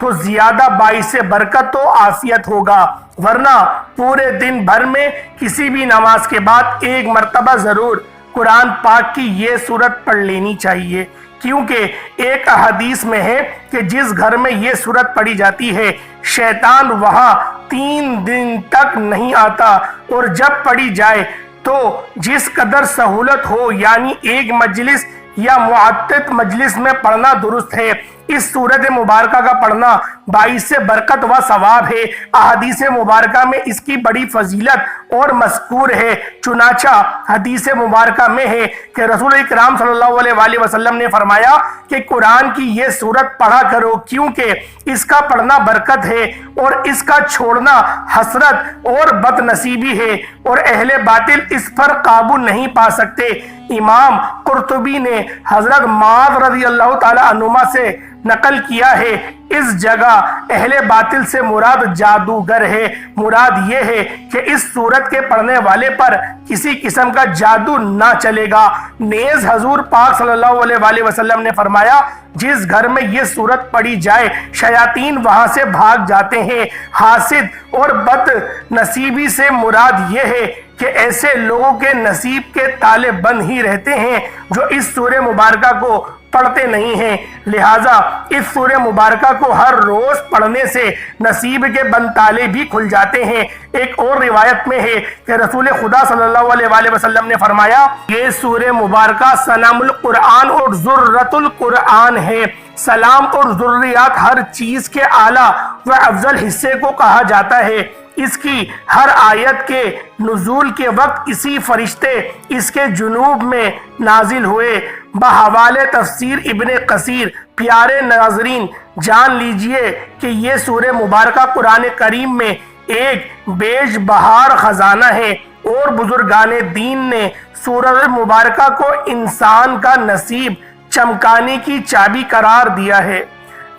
تو زیادہ باعث برکت و عافیت ہوگا، ورنہ پورے دن بھر میں کسی بھی نماز کے بعد ایک مرتبہ ضرور قرآن پاک کی یہ سورت پڑھ لینی چاہیے، کیونکہ ایک حدیث میں ہے کہ جس گھر میں یہ سورت پڑھی جاتی ہے شیطان وہاں 3 دن تک نہیں آتا، اور جب پڑھی جائے تو جس قدر سہولت ہو، یعنی ایک مجلس یا معتد مجلس میں پڑھنا درست ہے، اس سورت مبارکہ کا پڑھنا باعث برکت و ثواب ہے۔ احادیث مبارکہ میں اس کی بڑی فضیلت اور مذکور ہے، چنانچہ حدیث مبارکہ میں ہے کہ رسول اکرام صلی اللہ علیہ وآلہ وسلم نے فرمایا کہ قرآن کی یہ سورت پڑھا کرو، کیونکہ اس کا پڑھنا برکت ہے اور اس کا چھوڑنا حسرت اور بد نصیبی ہے، اور اہل باطل اس پر قابو نہیں پا سکتے۔ امام قرطبی نے حضرت معاذ رضی اللہ تعالی عنہما سے نقل کیا ہے، اس جگہ اہل باطل سے مراد جادوگر ہے، مراد یہ ہے کہ اس سورت کے پڑھنے والے پر کسی قسم کا جادو نہ چلے گا۔ نیز حضور پاک صلی اللہ علیہ وآلہ وسلم نے فرمایا جس گھر میں یہ سورت پڑھی جائے شیاطین وہاں سے بھاگ جاتے ہیں۔ حاسد اور بد نصیبی سے مراد یہ ہے کہ ایسے لوگوں کے نصیب کے تالے بند ہی رہتے ہیں جو اس سورہ مبارکہ کو پڑھتے نہیں ہیں، لہٰذا اس سورہ مبارکہ کو ہر روز پڑھنے سے نصیب کے بند تالے بھی کھل جاتے ہیں۔ ایک اور روایت میں ہے کہ رسول خدا صلی اللہ علیہ وآلہ وسلم نے فرمایا یہ سورہ مبارکہ سلام القرآن اور ذرۃ القرآن ہے۔ سلام اور ذریات ہر چیز کے اعلیٰ و افضل حصے کو کہا جاتا ہے۔ اس کی ہر آیت کے نزول کے وقت اسی فرشتے اس کے جنوب میں نازل ہوئے۔ بحوالے تفسیر ابن کثیر پیارے ناظرین جان لیجئے کہ یہ سورہ مبارکہ قرآن کریم میں ایک بیش بہار خزانہ ہے، اور بزرگان دین نے سورہ مبارکہ کو انسان کا نصیب چمکانے کی چابی قرار دیا ہے۔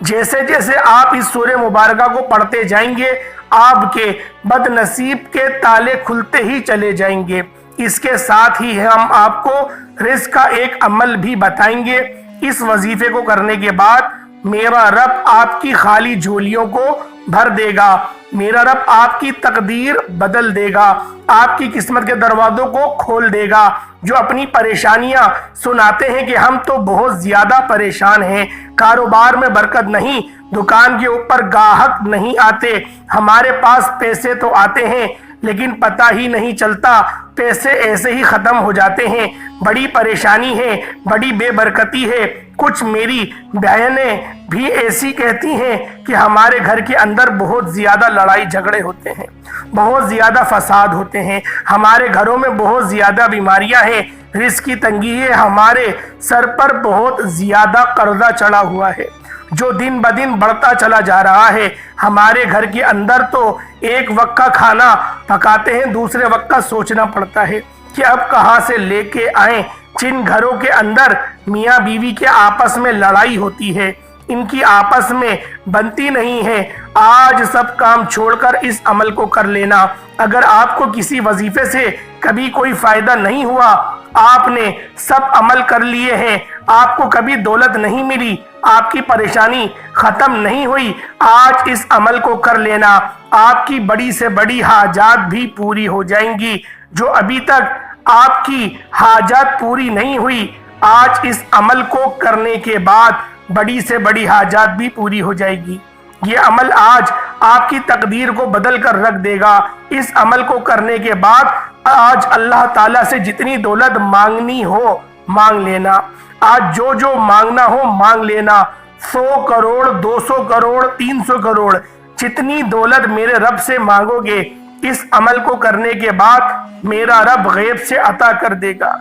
جیسے جیسے آپ اس سورہ مبارکہ کو پڑھتے جائیں گے آپ کے بد نصیب کے تالے کھلتے ہی چلے جائیں گے۔ اس کے ساتھ ہی ہم آپ کو رزق کا ایک عمل بھی بتائیں گے۔ اس وظیفے کو کرنے کے بعد میرا رب آپ کی خالی جھولیوں کو بھر دے گا، میرا رب آپ کی تقدیر بدل دے گا، آپ کی قسمت کے دروازوں کو کھول دے گا۔ جو اپنی پریشانیاں سناتے ہیں کہ ہم تو بہت زیادہ پریشان ہیں، کاروبار میں برکت نہیں، دکان کے اوپر گاہک نہیں آتے، ہمارے پاس پیسے تو آتے ہیں لیکن پتہ ہی نہیں چلتا، پیسے ایسے ہی ختم ہو جاتے ہیں، بڑی پریشانی ہے، بڑی بے برکتی ہے۔ کچھ میری بہنیں بھی ایسی کہتی ہیں کہ ہمارے گھر کے اندر بہت زیادہ لڑائی جھگڑے ہوتے ہیں، بہت زیادہ فساد ہوتے ہیں، ہمارے گھروں میں بہت زیادہ بیماریاں ہیں، رزق کی تنگی ہے، ہمارے سر پر بہت زیادہ قرضہ چڑھا ہوا ہے جو دن بدن بڑھتا چلا جا رہا ہے۔ ہمارے گھر کے اندر تو ایک وقت کا کھانا پکاتے ہیں، دوسرے وقت کا سوچنا پڑتا ہے کہ اب کہاں سے لے کے آئیں۔ جن گھروں کے اندر میاں بیوی کے آپس میں لڑائی ہوتی ہے، ان کی آپس میں بنتی نہیں ہے، آج سب کام چھوڑ کر اس عمل کو کر لینا۔ اگر آپ کو کسی وظیفے سے کبھی کوئی فائدہ نہیں ہوا، آپ نے سب عمل کر لیے ہیں، آپ کو کبھی دولت نہیں ملی، آپ کی پریشانی ختم نہیں ہوئی، آج اس عمل کو کر لینا، آپ کی بڑی سے بڑی حاجات بھی پوری ہو جائیں گی۔ جو ابھی تک آپ کی حاجات پوری نہیں ہوئی، آج اس عمل کو کرنے کے بعد بڑی سے بڑی حاجات بھی پوری ہو جائے گی۔ یہ عمل آج آپ کی تقدیر کو بدل کر رکھ دے گا۔ اس عمل کو کرنے کے بعد آج اللہ تعالیٰ سے جتنی دولت مانگنی ہو مانگ لینا، آج جو جو مانگنا ہو مانگ لینا، 100 کروڑ 200 کروڑ 300 کروڑ جتنی دولت میرے رب سے مانگو گے، اس عمل کو کرنے کے بعد میرا رب غیب سے عطا کر دے گا،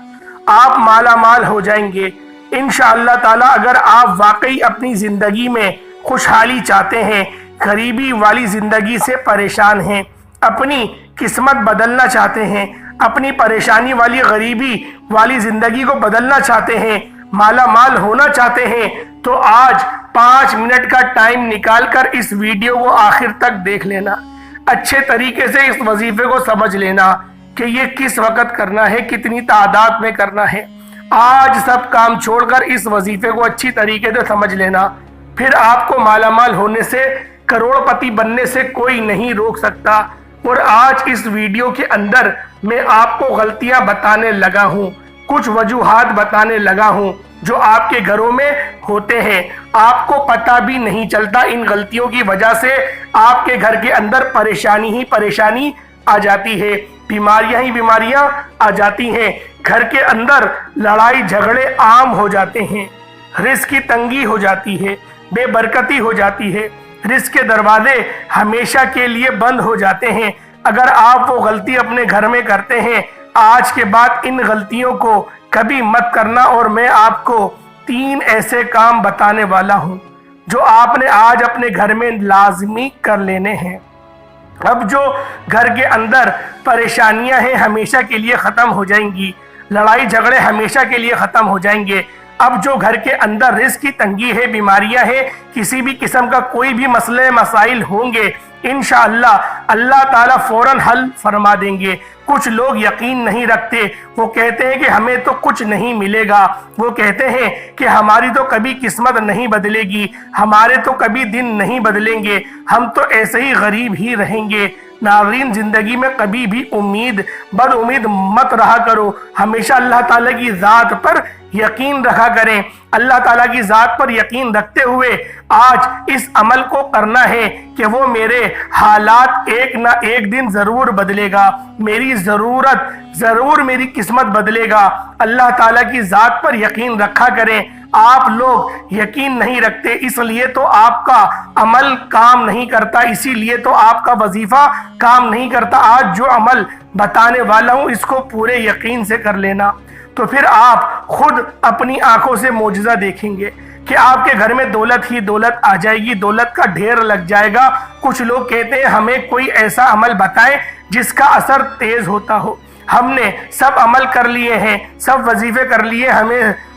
آپ مالا مال ہو جائیں گے انشاءاللہ تعالیٰ۔ اگر آپ واقعی اپنی زندگی میں خوشحالی چاہتے ہیں، غریبی والی زندگی سے پریشان ہیں، اپنی قسمت بدلنا چاہتے ہیں، اپنی پریشانی والی غریبی والی زندگی کو بدلنا چاہتے ہیں، مالا مال ہونا چاہتے ہیں، تو آج 5 منٹ کا ٹائم نکال کر اس ویڈیو کو آخر تک دیکھ لینا، اچھے طریقے سے اس وظیفے کو سمجھ لینا کہ یہ کس وقت کرنا ہے، کتنی تعداد میں کرنا ہے۔ آج سب کام چھوڑ کر اس وظیفے کو اچھی طریقے سے سمجھ لینا۔ پھر آپ کو مالا مال ہونے سے، کروڑپتی بننے سے کوئی نہیں روک سکتا۔ اور آج اس ویڈیو کے اندر میں آپ کو غلطیاں بتانے لگا ہوں، کچھ وجوہات بتانے لگا ہوں جو آپ کے گھروں میں ہوتے ہیں، آپ کو پتہ بھی نہیں چلتا۔ ان غلطیوں کی وجہ سے آپ کے گھر کے اندر پریشانی ہی پریشانی آ جاتی ہے، بیماریاں ہی بیماریاں آ جاتی ہیں، گھر کے اندر لڑائی جھگڑے عام ہو جاتے ہیں، رزق کی تنگی ہو جاتی ہے، بے برکتی ہو جاتی ہے، رزق کے دروازے ہمیشہ کے لیے بند ہو جاتے ہیں۔ اگر آپ وہ غلطی اپنے گھر میں کرتے ہیں، آج کے بعد ان غلطیوں کو کبھی مت کرنا، اور میں آپ کو 3 ایسے کام بتانے والا ہوں جو آپ نے آج اپنے گھر میں لازمی کر لینے ہیں۔ اب جو گھر کے اندر پریشانیاں ہیں ہمیشہ کے لیے ختم ہو جائیں گی، لڑائی جھگڑے ہمیشہ کے لیے ختم ہو جائیں گے۔ اب جو گھر کے اندر رزق کی تنگی ہے، بیماریاں ہیں، کسی بھی قسم کا کوئی بھی مسئلے مسائل ہوں گے، انشاءاللہ اللہ تعالیٰ فوراً حل فرما دیں گے۔ کچھ لوگ یقین نہیں رکھتے، وہ کہتے ہیں کہ ہمیں تو کچھ نہیں ملے گا، وہ کہتے ہیں کہ ہماری تو کبھی قسمت نہیں بدلے گی، ہمارے تو کبھی دن نہیں بدلیں گے، ہم تو ایسے ہی غریب ہی رہیں گے۔ ناظرین، زندگی میں کبھی بھی بد امید مت رہا کرو، ہمیشہ اللہ تعالیٰ کی ذات پر یقین رکھا کریں۔ اللہ تعالیٰ کی ذات پر یقین رکھتے ہوئے آج اس عمل کو کرنا ہے کہ وہ میرے حالات ایک نہ ایک دن ضرور بدلے گا، میری ضرورت ضرور میری قسمت بدلے گا۔ اللہ تعالیٰ کی ذات پر یقین رکھا کریں۔ آپ لوگ یقین نہیں رکھتے، اس لیے تو آپ کا عمل کام نہیں کرتا، اسی لیے تو آپ کا وظیفہ کام نہیں کرتا۔ آج جو عمل بتانے والا ہوں اس کو پورے یقین سے کر لینا، تو پھر آپ خود اپنی آنکھوں سے معجزہ دیکھیں گے کہ آپ کے گھر میں دولت ہی دولت آ جائے گی، دولت کا ڈھیر لگ جائے گا۔ کچھ لوگ کہتے ہیں ہمیں کوئی ایسا عمل بتائیں جس کا اثر تیز ہوتا ہو۔ ہم نے سب عمل کر لیے ہیں، سب وظیفے کر لیے،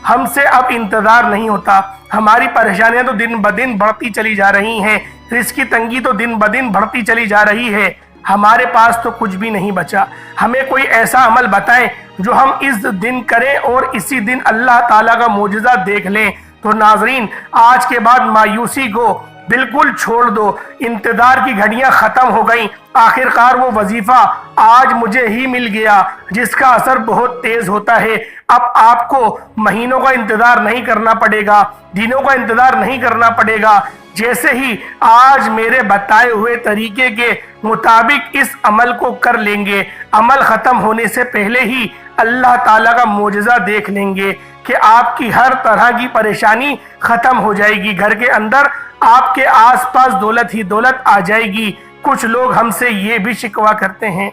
ہم سے اب انتظار نہیں ہوتا، ہماری پریشانیاں تو دن بدن بڑھتی چلی جا رہی ہیں، رزق کی تنگی تو دن بدن بڑھتی چلی جا رہی ہے، ہمارے پاس تو کچھ بھی نہیں بچا، ہمیں کوئی ایسا عمل بتائیں جو ہم اس دن کریں اور اسی دن اللہ تعالیٰ کا معجزہ دیکھ لیں۔ تو ناظرین، آج کے بعد مایوسی کو بالکل چھوڑ دو، انتظار کی گھڑیاں ختم ہو گئیں، آخرکار وہ وظیفہ آج مجھے ہی مل گیا جس کا اثر بہت تیز ہوتا ہے۔ اب آپ کو مہینوں کا انتظار نہیں کرنا پڑے گا، دنوں کا انتظار نہیں کرنا پڑے گا، جیسے ہی آج میرے بتائے ہوئے طریقے کے مطابق اس عمل کو کر لیں گے، عمل ختم ہونے سے پہلے ہی اللہ تعالیٰ کا معجزہ دیکھ لیں گے کہ آپ کی ہر طرح کی پریشانی ختم ہو جائے گی، گھر کے اندر آپ کے آس پاس دولت ہی دولت آ جائے گی۔ کچھ لوگ ہم سے یہ بھی شکوہ کرتے ہیں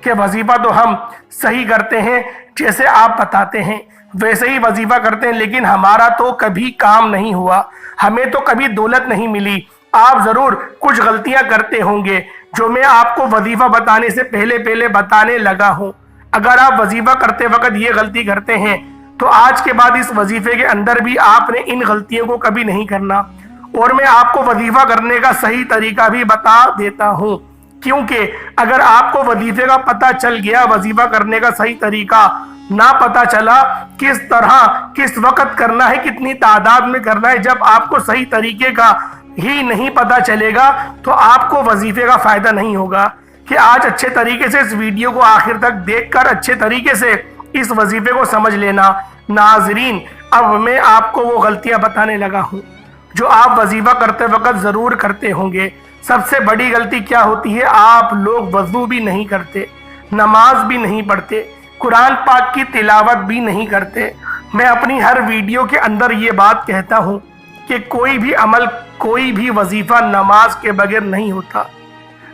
کہ وظیفہ تو ہم صحیح کرتے ہیں، جیسے آپ بتاتے ہیں ویسے ہی وظیفہ کرتے ہیں، لیکن ہمارا تو کبھی کام نہیں ہوا، ہمیں تو کبھی دولت نہیں ملی۔ آپ ضرور کچھ غلطیاں کرتے ہوں گے جو میں آپ کو وظیفہ بتانے سے پہلے بتانے لگا ہوں۔ اگر آپ وظیفہ کرتے وقت یہ غلطی کرتے ہیں تو آج کے بعد اس وظیفے کے اندر بھی آپ نے ان غلطیوں کو کبھی نہیں کرنا، اور میں آپ کو وظیفہ کرنے کا صحیح طریقہ بھی بتا دیتا ہوں، کیونکہ اگر آپ کو وظیفے کا پتہ چل گیا، وظیفہ کرنے کا صحیح طریقہ نہ پتہ چلا، کس طرح کس وقت کرنا ہے، کتنی تعداد میں کرنا ہے، جب آپ کو صحیح طریقے کا ہی نہیں پتہ چلے گا تو آپ کو وظیفے کا فائدہ نہیں ہوگا۔ کہ آج اچھے طریقے سے اس ویڈیو کو آخر تک دیکھ کر اچھے طریقے سے اس وظیفے کو سمجھ لینا۔ ناظرین، اب میں آپ کو وہ غلطیاں بتانے لگا ہوں جو آپ وظیفہ کرتے وقت ضرور کرتے ہوں گے۔ سب سے بڑی غلطی کیا ہوتی ہے؟ آپ لوگ وضو بھی نہیں کرتے، نماز بھی نہیں پڑھتے، قرآن پاک کی تلاوت بھی نہیں کرتے۔ میں اپنی ہر ویڈیو کے اندر یہ بات کہتا ہوں کہ کوئی بھی عمل، کوئی بھی وظیفہ نماز کے بغیر نہیں ہوتا،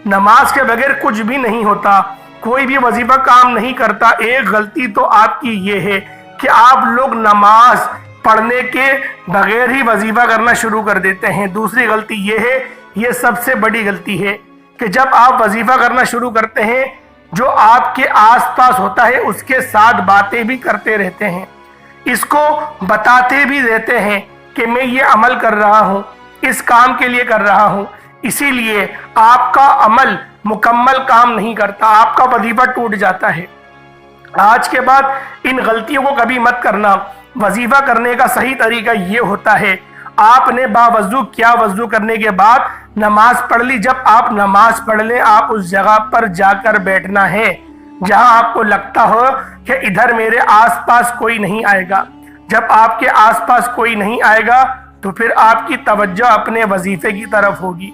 نماز کے بغیر کچھ بھی نہیں ہوتا، کوئی بھی وظیفہ کام نہیں کرتا۔ ایک غلطی تو آپ کی یہ ہے کہ آپ لوگ نماز پڑھنے کے بغیر ہی وظیفہ کرنا شروع کر دیتے ہیں۔ دوسری غلطی یہ ہے، یہ سب سے بڑی غلطی ہے، کہ جب آپ وظیفہ کرنا شروع کرتے ہیں، جو آپ کے آس پاس ہوتا ہے اس کے ساتھ باتیں بھی کرتے رہتے ہیں، اس کو بتاتے بھی رہتے ہیں کہ میں یہ عمل کر رہا ہوں، اس کام کے لیے کر رہا ہوں، اسی لیے آپ کا عمل مکمل کام نہیں کرتا، آپ کا وظیفہ ٹوٹ جاتا ہے۔ آج کے بعد ان غلطیوں کو کبھی مت کرنا۔ وظیفہ کرنے کا صحیح طریقہ یہ ہوتا ہے، آپ نے باوضو کیا، وضو کرنے کے بعد نماز پڑھ لی۔ جب آپ نماز پڑھ لیں آپ اس جگہ پر جا کر بیٹھنا ہے جہاں آپ کو لگتا ہو کہ ادھر میرے آس پاس کوئی نہیں آئے گا۔ جب آپ کے آس پاس کوئی نہیں آئے گا تو پھر آپ کی توجہ اپنے وظیفے کی طرف ہوگی۔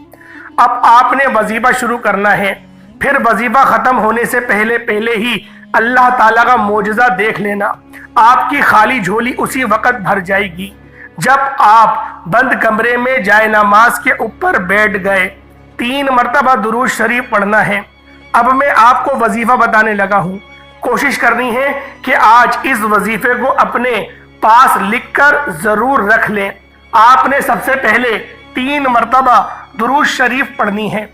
اب آپ نے وظیفہ شروع کرنا ہے، پھر وظیفہ ختم ہونے سے پہلے ہی اللہ تعالیٰ کا معجزہ دیکھ لینا، آپ کی خالی جھولی اسی وقت بھر جائے گی۔ جب آپ بند کمرے میں جائے نماز کے اوپر بیٹھ گئے، 3 مرتبہ درود شریف پڑھنا ہے۔ اب میں آپ کو وظیفہ بتانے لگا ہوں، کوشش کرنی ہے کہ آج اس وظیفے کو اپنے پاس لکھ کر ضرور رکھ لیں۔ آپ نے سب سے پہلے 3 مرتبہ درود شریف پڑھنی ہے۔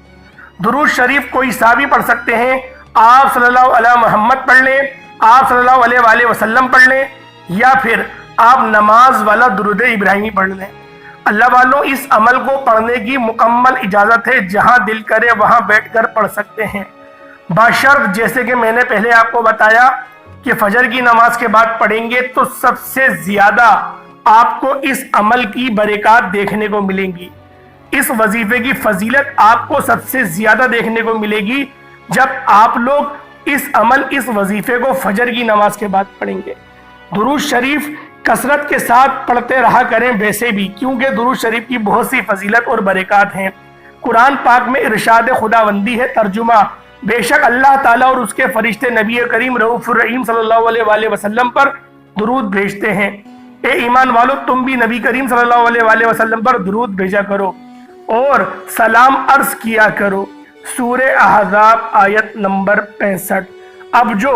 درود شریف کوئی سا بھی پڑھ سکتے ہیں، آپ صلی اللہ علیہ محمد پڑھ لیں، آپ صلی اللہ علیہ وآلہ وسلم پڑھ لیں، یا پھر آپ نماز والا درود ابراہیمی پڑھ لیں۔ اللہ والوں، اس عمل کو پڑھنے کی مکمل اجازت ہے، جہاں دل کرے وہاں بیٹھ کر پڑھ سکتے ہیں، بشرط جیسے کہ میں نے پہلے آپ کو بتایا کہ فجر کی نماز کے بعد پڑھیں گے تو سب سے زیادہ آپ کو اس عمل کی برکات دیکھنے کو ملیں گی۔ اس وظیفے کی فضیلت آپ کو سب سے زیادہ دیکھنے کو ملے گی جب آپ لوگ اس وظیفے کو فجر کی نماز کے بعد پڑھیں گے۔ درود شریف کثرت کے ساتھ پڑھتے رہا کریں ویسے بھی، کیونکہ درود شریف کی بہت سی فضیلت اور برکات ہیں۔ قرآن پاک میں ارشاد خداوندی ہے، ترجمہ: بے شک اللہ تعالیٰ اور اس کے فرشتے نبی کریم رؤوف الرحیم صلی اللہ علیہ وآلہ وسلم پر درود بھیجتے ہیں۔ اے ایمان والو، تم بھی نبی کریم صلی اللہ علیہ وآلہ وسلم پر درود بھیجا کرو اور سلام عرض کیا کرو۔ سورہ احزاب آیت نمبر 65۔ اب جو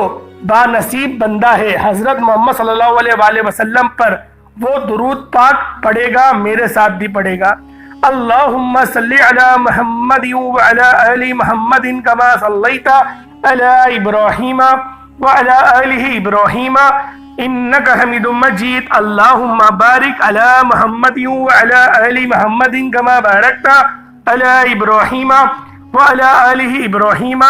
با نصیب بندہ ہے حضرت محمد صلی اللہ علیہ وآلہ وسلم پر وہ درود پاک پڑھے گا، میرے ساتھ بھی پڑھے گا: اللہم صلی علی محمد وعلی آل محمد کما صلیت علی ابراہیم وعلی آل ابراہیم انک حمید مجید، اللہم بارک علی محمد وعلی آل محمد کما بارکت علی ابراہیم وعلی آل ابراہیم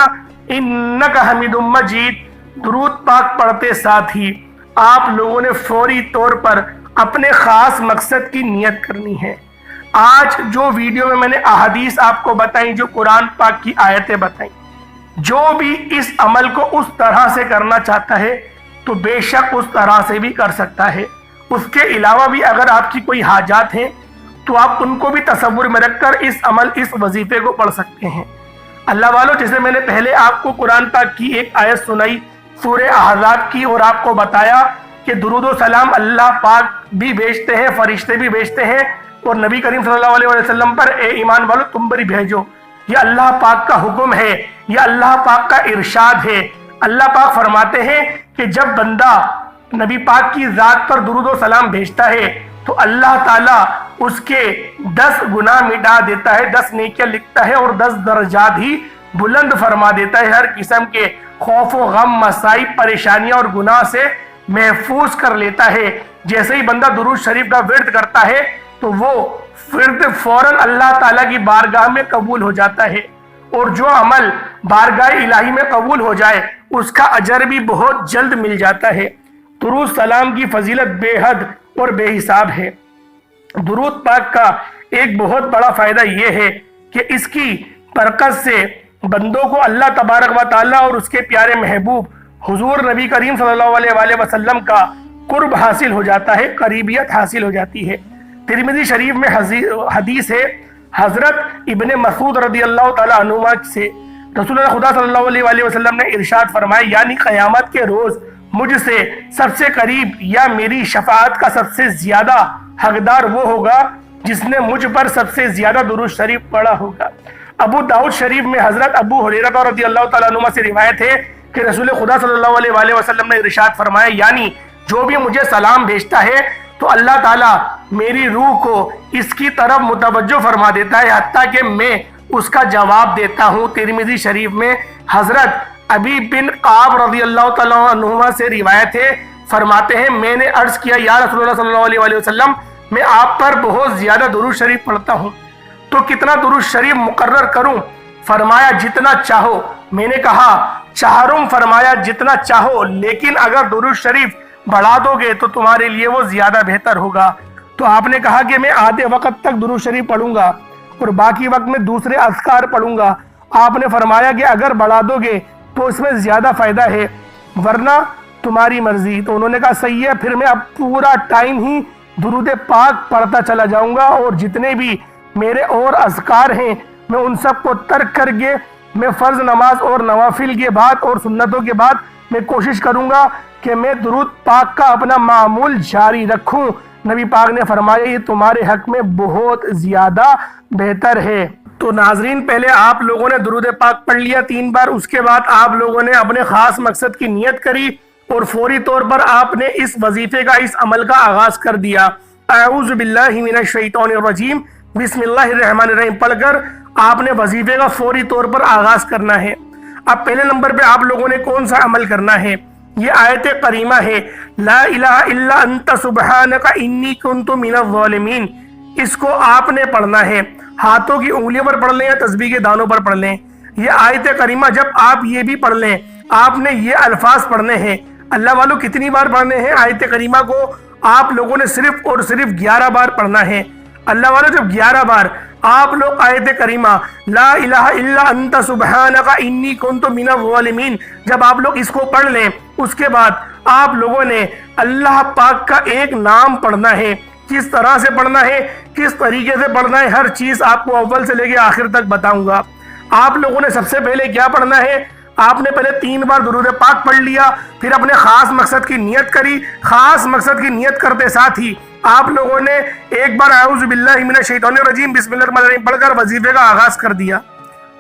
انک حمید مجید۔ درود پاک پڑھتے ساتھ ہی آپ لوگوں نے فوری طور پر اپنے خاص مقصد کی نیت کرنی ہے۔ آج جو ویڈیو میں نے احادیث آپ کو بتائیں، جو قرآن پاک کی آیتیں بتائیں، جو بھی اس عمل کو اس طرح سے کرنا چاہتا ہے تو بے شک اس طرح سے بھی کر سکتا ہے۔ اس کے علاوہ بھی اگر آپ کی کوئی حاجات ہیں تو آپ ان کو بھی تصور میں رکھ کر اس وظیفے کو پڑھ سکتے ہیں۔ اللہ والوں، جیسے میں نے پہلے آپ کو قرآن پاک کی ایک آیت سنائی سورہ احزاب کی، اور آپ کو بتایا کہ درود و سلام اللہ پاک بھی بھیجتے ہیں، فرشتے بھی بھیجتے ہیں، اور نبی کریم صلی اللہ علیہ وسلم پر اے ایمان والو تم بھی بھیجو۔ یہ اللہ پاک کا حکم ہے، یہ اللہ پاک کا ارشاد ہے۔ اللہ پاک فرماتے ہیں کہ جب بندہ نبی پاک کی ذات پر درود و سلام بھیجتا ہے تو اللہ تعالیٰ اس کے 10 گناہ مٹا دیتا ہے، 10 نیکیاں لکھتا ہے، اور 10 درجات ہی بلند فرما دیتا ہے۔ ہر قسم کے خوف و غم، مصائب، پریشانیاں اور گناہ سے محفوظ کر لیتا ہے۔ جیسے ہی بندہ درود شریف کا ورد کرتا ہے تو وہ ورد فوراً اللہ تعالیٰ کی بارگاہ میں قبول ہو جاتا ہے، اور جو عمل بارگاہ الہی میں قبول ہو جائے اس کا اجر بھی بہت جلد مل جاتا ہے۔ درود سلام کی فضیلت بے حد اور بے حساب ہے۔ درود پاک کا ایک بہت بڑا فائدہ یہ ہے کہ اس کی برکت سے بندوں کو اللہ تبارک و تعالیٰ اور اس کے پیارے محبوب حضور نبی کریم صلی اللہ علیہ وآلہ وسلم کا قرب حاصل ہو جاتا ہے، قریبیت حاصل ہو جاتی ہے۔ ترمذی شریف میں حدیث ہے، حضرت ابن مسعود رضی اللہ تعالیٰ عنہ سے رسول اللہ خدا صلی اللہ علیہ وآلہ وسلم نے ارشاد فرمایا، یعنی قیامت کے روز مجھ سے سب سے قریب یا میری شفاعت کا سب سے زیادہ حقدار وہ ہوگا جس نے مجھ پر سب سے زیادہ درود شریف پڑھا ہوگا۔ ابو داؤد شریف میں حضرت ابو ہریرہ رضی اللہ تعالیٰ عنہ سے روایت ہے کہ رسول خدا صلی اللہ علیہ وآلہ وسلم نے ارشاد فرمایا، یعنی جو بھی مجھے سلام بھیجتا ہے تو اللہ تعالیٰ میری روح کو اس کی طرف متوجہ فرما دیتا ہے حتیٰ کہ میں اس کا جواب دیتا ہوں۔ ترمذی شریف میں حضرت ابی بن قعب رضی اللہ تعالیٰ عنہ سے روایت ہے، فرماتے ہیں میں نے عرض کیا یا رسول اللہ صلی اللہ علیہ وآلہ وسلم، میں آپ پر بہت زیادہ درود شریف پڑھتا ہوں تو کتنا درود شریف مقرر کروں؟ فرمایا جتنا چاہو۔ میں نے کہا چہارم؟ فرمایا جتنا چاہو، لیکن اگر درود شریف بڑھا دو گے تو تمہارے لیے وہ زیادہ بہتر ہوگا۔ تو آپ نے کہا کہ میں آدھے وقت تک درود شریف پڑھوں گا اور باقی وقت میں دوسرے اذکار پڑھوں گا۔ آپ نے فرمایا کہ اگر بڑھا دو گے تو اس میں زیادہ فائدہ ہے، ورنہ تمہاری مرضی۔ تو انہوں نے کہا صحیح ہے، پھر میں اب پورا ٹائم ہی درود پاک پڑھتا چلا جاؤں گا، اور جتنے بھی میرے اور اذکار ہیں میں ان سب کو ترک کر کے میں فرض نماز اور نوافل کے بعد اور سنتوں کے بعد میں کوشش کروں گا کہ میں درود پاک کا اپنا معمول جاری رکھوں۔ نبی پاک نے فرمایا یہ تمہارے حق میں بہت زیادہ بہتر ہے۔ تو ناظرین، پہلے آپ لوگوں نے درود پاک پڑھ لیا 3 بار، اس کے بعد آپ لوگوں نے اپنے خاص مقصد کی نیت کری اور فوری طور پر آپ نے اس وظیفے کا، اس عمل کا آغاز کر دیا۔ اعوذ باللہ من الشیطان الرجیم، بسم اللہ الرحمن الرحیم پڑھ کر آپ نے وظیفے کا فوری طور پر آغاز کرنا ہے۔ اب پہلے نمبر پہ آپ لوگوں نے کون سا عمل کرنا ہے؟ یہ آیت کریمہ ہے، لا الہ الا انت سبحانک انی کنت من الظالمین۔ اس کو آپ نے پڑھنا ہے، ہاتھوں کی انگلیوں پر پڑھ لیں یا تسبیح کے دانوں پر پڑھ لیں۔ یہ آیت کریمہ جب آپ یہ بھی پڑھ لیں، آپ نے یہ الفاظ پڑھنے ہیں۔ اللہ والوں کتنی بار پڑھنے ہیں؟ آیت کریمہ کو آپ لوگوں نے صرف اور صرف 11 بار پڑھنا ہے۔ اللہ والوں جب 11 بار آپ لوگ آیت کریمہ لا الہ الا انت سبحانک انی کنت من الظالمین جب آپ لوگ اس کو پڑھ لیں، اس کے بعد آپ لوگوں نے اللہ پاک کا ایک نام پڑھنا ہے۔ کس طرح سے پڑھنا ہے، کس طریقے سے پڑھنا ہے، ہر چیز آپ کو اول سے لے کے آخر تک بتاؤں گا۔ آپ لوگوں نے سب سے پہلے کیا پڑھنا ہے؟ آپ نے پہلے 3 بار درود پاک پڑھ لیا، پھر اپنے خاص مقصد کی نیت کری۔ خاص مقصد کی نیت کرتے ساتھ ہی آپ لوگوں نے ایک بار اعوذ باللہ من الشیطان الرجیم بسم اللہ الرحمن الرحیم پڑھ کر وظیفے کا آغاز کر دیا۔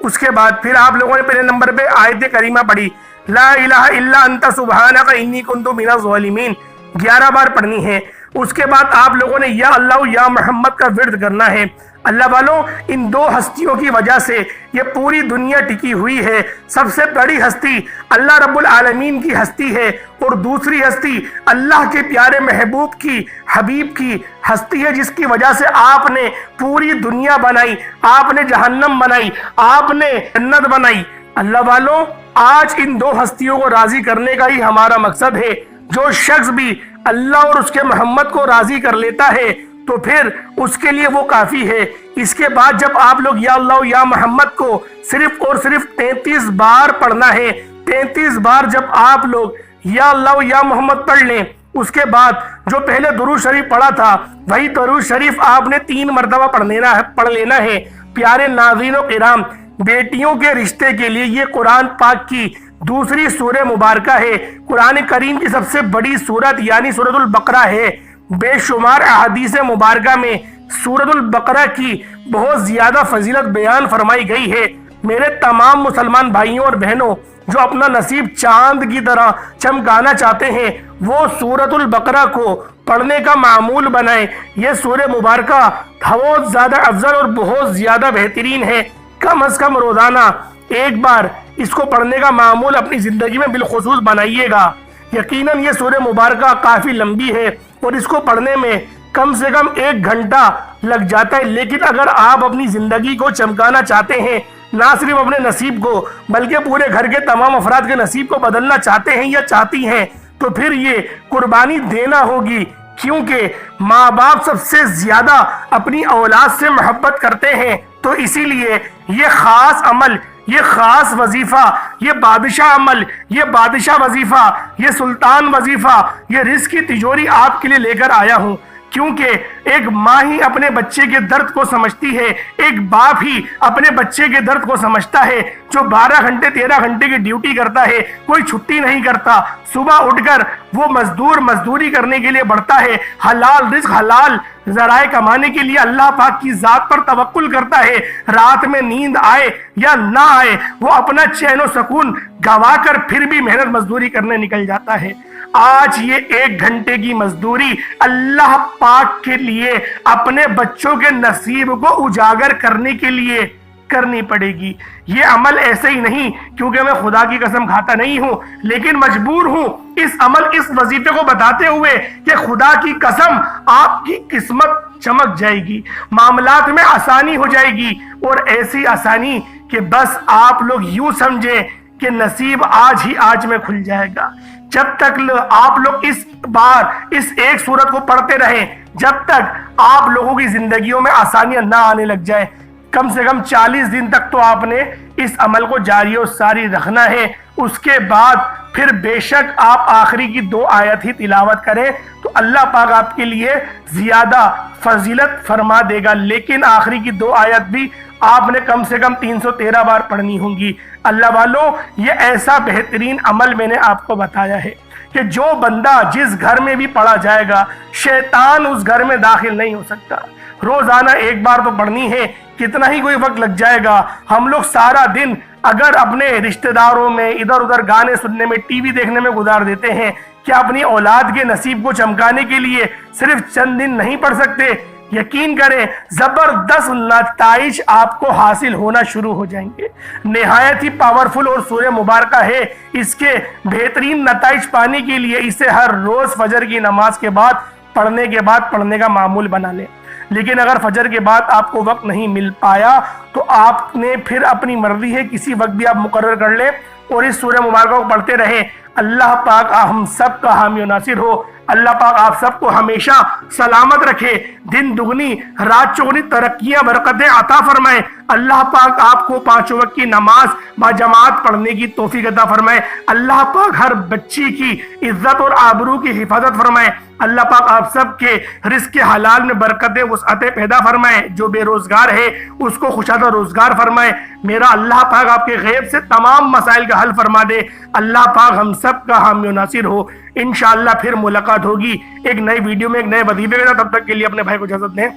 اس کے بعد پھر آپ لوگوں نے پہلے نمبر پہ آیت کریمہ پڑھی، لا الہ الا انت سبحانک انی کنت من الظالمین، 11 بار پڑھنی ہے۔ اس کے بعد آپ لوگوں نے یا اللہ یا محمد کا ورد کرنا ہے۔ اللہ والوں، ان 2 ہستیوں کی وجہ سے یہ پوری دنیا ٹکی ہوئی ہے۔ سب سے بڑی ہستی اللہ رب العالمین کی ہستی ہے، اور دوسری ہستی اللہ کے پیارے محبوب کی، حبیب کی ہستی ہے، جس کی وجہ سے آپ نے پوری دنیا بنائی، آپ نے جہنم بنائی، آپ نے جنت بنائی۔ اللہ والوں، آج ان 2 ہستیوں کو راضی کرنے کا ہی ہمارا مقصد ہے۔ جو شخص بھی اللہ اور اس کے محمد کو راضی کر لیتا ہے تو پھر اس کے لیے وہ کافی ہے۔ اس کے بعد جب آپ لوگ یا اللہ یا محمد کو صرف اور صرف 33 بار پڑھنا ہے۔ 33 بار جب آپ لوگ یا اللہ یا محمد پڑھ لیں، اس کے بعد جو پہلے درود شریف پڑھا تھا وہی درود شریف آپ نے 3 مرتبہ پڑھ لینا ہے۔ پیارے ناظرین و کرام، بیٹیوں کے رشتے کے لیے یہ قرآن پاک کی دوسری سورہ مبارکہ ہے۔ قرآن کریم کی سب سے بڑی سورت یعنی سورۃ البقرہ ہے۔ بے شمار احادیث مبارکہ میں سورۃ البقرہ کی بہت زیادہ فضیلت بیان فرمائی گئی ہے۔ میرے تمام مسلمان بھائیوں اور بہنوں جو اپنا نصیب چاند کی طرح چمکانا چاہتے ہیں، وہ سورۃ البقرہ کو پڑھنے کا معمول بنائیں۔ یہ سورہ مبارکہ بہت زیادہ افضل اور بہت زیادہ بہترین ہے۔ کم از کم روزانہ ایک بار اس کو پڑھنے کا معمول اپنی زندگی میں بالخصوص بنائیے گا۔ یقیناً یہ سورہ مبارکہ کافی لمبی ہے اور اس کو پڑھنے میں کم سے کم 1 گھنٹہ لگ جاتا ہے، لیکن اگر آپ اپنی زندگی کو چمکانا چاہتے ہیں، نہ صرف اپنے نصیب کو بلکہ پورے گھر کے تمام افراد کے نصیب کو بدلنا چاہتے ہیں یا چاہتی ہیں، تو پھر یہ قربانی دینا ہوگی، کیونکہ ماں باپ سب سے زیادہ اپنی اولاد سے محبت کرتے ہیں۔ تو اسی لیے یہ خاص عمل، یہ خاص وظیفہ، یہ بادشاہ عمل، یہ بادشاہ وظیفہ، یہ سلطان وظیفہ، یہ رزق کی تجوری آپ کے لیے لے کر آیا ہوں۔ کیونکہ ایک ماں ہی اپنے بچے کے درد کو سمجھتی ہے، ایک باپ ہی اپنے بچے کے درد کو سمجھتا ہے، جو 12 گھنٹے 13 گھنٹے کی ڈیوٹی کرتا ہے، کوئی چھٹی نہیں کرتا، صبح اٹھ کر وہ مزدوری کرنے کے لیے بڑھتا ہے، حلال رزق، حلال ذرائع کمانے کے لیے اللہ پاک کی ذات پر توکل کرتا ہے۔ رات میں نیند آئے یا نہ آئے وہ اپنا چین و سکون گوا کر پھر بھی محنت مزدوری کرنے نکل جاتا ہے۔ آج یہ 1 گھنٹے کی مزدوری اللہ پاک کے لیے اپنے بچوں کے نصیب کو اجاگر کرنے کے لیے کرنی پڑے گی۔ یہ عمل ایسے ہی نہیں کیونکہ میں خدا کی قسم کھاتا نہیں ہوں، لیکن مجبور ہوں اس عمل، اس وظیفے کو بتاتے ہوئے کہ خدا کی قسم آپ کی قسمت چمک جائے گی، معاملات میں آسانی ہو جائے گی، اور ایسی آسانی کہ بس آپ لوگ یوں سمجھیں کہ نصیب آج ہی آج میں کھل جائے گا۔ جب تک آپ لوگ اس بار اس ایک سورت کو پڑھتے رہیں، جب تک آپ لوگوں کی زندگیوں میں آسانیاں نہ آنے لگ جائے، کم سے کم 40 دن تک تو آپ نے اس عمل کو جاری و ساری رکھنا ہے۔ اس کے بعد پھر بے شک آپ آخری کی 2 آیت ہی تلاوت کریں تو اللہ پاک آپ کے لیے زیادہ فضیلت فرما دے گا، لیکن آخری کی 2 آیت بھی آپ نے کم سے کم 313 بار پڑھنی ہوں گی۔ اللہ والوں، یہ ایسا بہترین عمل میں نے آپ کو بتایا ہے کہ جو بندہ جس گھر میں بھی پڑھا جائے گا، شیطان اس گھر میں داخل نہیں ہو سکتا۔ روزانہ 1 بار تو پڑھنی ہے، کتنا ہی کوئی وقت لگ جائے گا۔ ہم لوگ سارا دن اگر اپنے رشتہ داروں میں ادھر ادھر گانے سننے میں، ٹی وی دیکھنے میں گزار دیتے ہیں، کیا اپنی اولاد کے نصیب کو چمکانے کے لیے صرف چند دن نہیں پڑھ سکتے؟ یقین کریں زبردست نتائج آپ کو حاصل ہونا شروع ہو جائیں گے۔ نہایت ہی پاورفل اور سورہ مبارکہ ہے۔ اس کے بہترین نتائج پانے کے لیے اسے ہر روز فجر کی نماز کے بعد پڑھنے کا معمول بنا لیں۔ لیکن اگر فجر کے بعد آپ کو وقت نہیں مل پایا تو آپ نے پھر اپنی مرضی ہے، کسی وقت بھی آپ مقرر کر لیں اور اس سورہ مبارکہ کو پڑھتے رہیں۔ اللہ پاک ہم سب کا حامی و ناصر ہو۔ اللہ پاک آپ سب کو ہمیشہ سلامت رکھے، دن دگنی رات چگنی ترقیاں برکتیں عطا فرمائے۔ اللہ پاک آپ کو 5 وقت کی نماز با جماعت پڑھنے کی توفیق عطا فرمائے۔ اللہ پاک ہر بچی کی عزت اور آبرو کی حفاظت فرمائے۔ اللہ پاک آپ سب کے رزق حلال میں برکتیں وسعتیں پیدا فرمائے۔ جو بے روزگار ہے اس کو خوشادہ روزگار فرمائے۔ میرا اللہ پاک آپ کے غیب سے تمام مسائل کا حل فرما دے۔ اللہ پاک ہم سب کا حامی و ناصر ہو۔ انشاءاللہ پھر ملاقات ہوگی ایک نئی ویڈیو میں ایک نئے وظیفے کے ساتھ۔ تب تک کے لیے اپنے بھائی کو اجازت دیں۔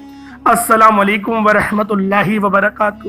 السلام علیکم ورحمۃ اللہ وبرکاتہ۔